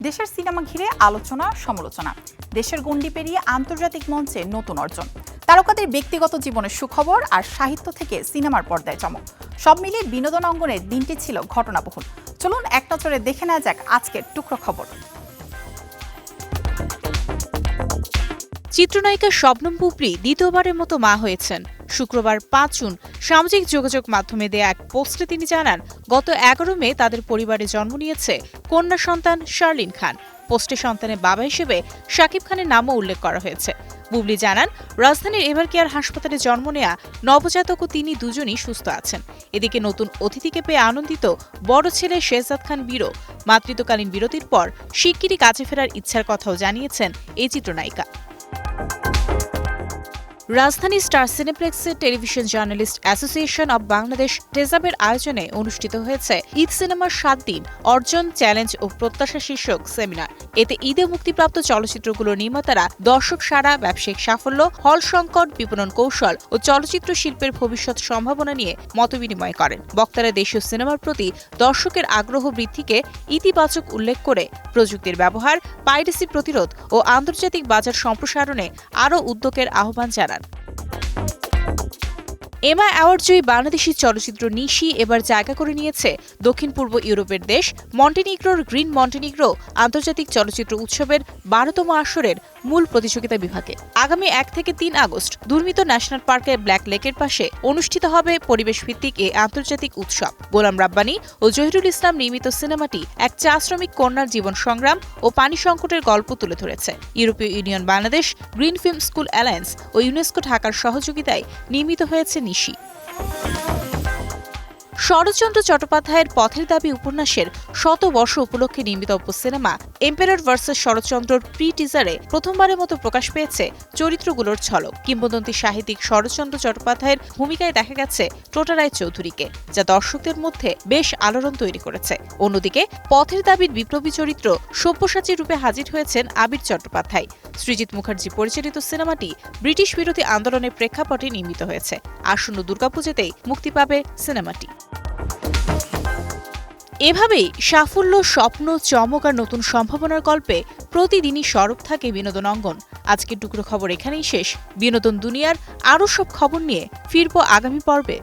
দেশের সিনেমা ঘিরে আলোচনা সমালোচনা, দেশের গণ্ডি পেরিয়ে আন্তর্জাতিক মঞ্চে নতুন অর্জন, তারকাদের ব্যক্তিগত জীবনের সুখবর আর সাহিত্য থেকে সিনেমার পর্দায় চমক, সব মিলিয়ে বিনোদন অঙ্গনের দিনটি ছিল ঘটনাবহুল। চলুন এক নজরে দেখে নেওয়া যাক আজকের টুকরো খবর। চিত্রনায়িকা শবনম বুবলী দ্বিতীয়বারের মতো মা হয়েছেন। শুক্রবার ৫ জুন সামাজিক যোগাযোগ মাধ্যমে দেয়া এক পোস্টে তিনি জানান, গত ১১ মে তাদের পরিবারে জন্ম নিয়েছে কন্যা সন্তান শার্লিন খান। পোস্টে সন্তানের বাবা হিসেবে শাকিব খানের নামও উল্লেখ করা হয়েছে। বুবলী জানান, রাজধানীর এভারকেয়ার হাসপাতালে জন্ম নেয়া নবজাতক ও তিনি দুজনই সুস্থ আছেন। এদিকে নতুন অতিথিকে পেয়ে আনন্দিত বড় ছেলে শেহজাদ খান বীরও। মাতৃত্বকালীন বিরতির পর শিগগিরই কাজে ফেরার ইচ্ছার কথাও জানিয়েছেন এই চিত্রনায়িকা। রাজধানী স্টার সিনেপ্লেক্সের television journalist association of Bangladesh টেজাবের আয়োজনে অনুষ্ঠিত হয়েছে ঈদ সিনেমার ৭ দিন অর্জন, চ্যালেঞ্জ ও প্রত্যাশা শীর্ষক সেমিনার। এতে ঈদে মুক্তিপ্রাপ্ত চলচ্চিত্রগুলোর নির্মাতারা দর্শক সাড়া, ব্যবসায়িক সাফল্য, হল সংকট, বিপণন কৌশল ও চলচ্চিত্র শিল্পের ভবিষ্যৎ সম্ভাবনা নিয়ে মতবিনিময় করেন। বক্তারা দেশীয় সিনেমার প্রতি দর্শকের আগ্রহ বৃদ্ধিকে ইতিবাচক উল্লেখ করে প্রযুক্তির ব্যবহার, পাইরেসি প্রতিরোধ ও আন্তর্জাতিক বাজার সম্প্রসারণে আরও উদ্যোগের আহ্বান জানান। এমা অ্যাওয়ার্ডজয়ী বাংলাদেশি চলচ্চিত্র নিশি এবার জায়গা করে নিয়েছে দক্ষিণ পূর্ব ইউরোপের দেশ মন্টিনিগ্রোর গ্রিন মন্টিনিগ্রো আন্তর্জাতিক চলচ্চিত্র উৎসবের ১২তম আসরের মূল প্রতিযোগিতা বিভাগে। আগামী ১ থেকে ৩ আগস্ট দুর্মিত ন্যাশনাল পার্কের ব্ল্যাক লেকের পাশে অনুষ্ঠিত হবে পরিবেশভিত্তিক এই আন্তর্জাতিক উৎসব। গোলাম রাব্বানী ও জহিরুল ইসলাম নির্মিত সিনেমাটি এক চা শ্রমিক কন্যার জীবন সংগ্রাম ও পানি সংকটের গল্প তুলে ধরেছে। ইউরোপীয় union Bangladesh, green film school alliance ও ইউনেস্কো ঢাকার সহযোগিতায় নির্মিত হয়েছে নিশি। শরৎচন্দ্র চট্টোপাধ্যায়ের পথের দাবি উপন্যাসের ১০০ বর্ষ উপলক্ষে নির্মিত সিনেমা এম্পেরর ভার্সেস শরৎচন্দ্রর প্রি টিজারে প্রথমবারের মতো প্রকাশ পেয়েছে চরিত্রগুলোর ঝলক। কিংবদন্তি সাহিত্যিক শরৎচন্দ্র চট্টোপাধ্যায়ের ভূমিকায় দেখা গেছে টোটা রায়চৌধুরীকে, যা দর্শকদের মধ্যে বেশ আলোড়ন তৈরি করেছে। অন্যদিকে পথের দাবির বিপ্লবী চরিত্র সব্যসাচী রূপে হাজির হয়েছেন আবির চট্টোপাধ্যায়। সৃজিত মুখার্জি পরিচালিত সিনেমাটি ব্রিটিশ বিরোধী আন্দোলনের প্রেক্ষাপটে নির্মিত হয়েছে। আসন্ন দুর্গাপূজাতেই মুক্তি পাবে সিনেমাটি। এভাবেই সাফল্য, স্বপ্ন, চমক আর নতুন সম্ভাবনার গল্পে প্রতিদিনই সরব থাকে বিনোদন অঙ্গন। আজকের টুকরো খবর এখানেই শেষ। বিনোদন দুনিয়ার আরও সব খবর নিয়ে ফিরব আগামী পর্বে।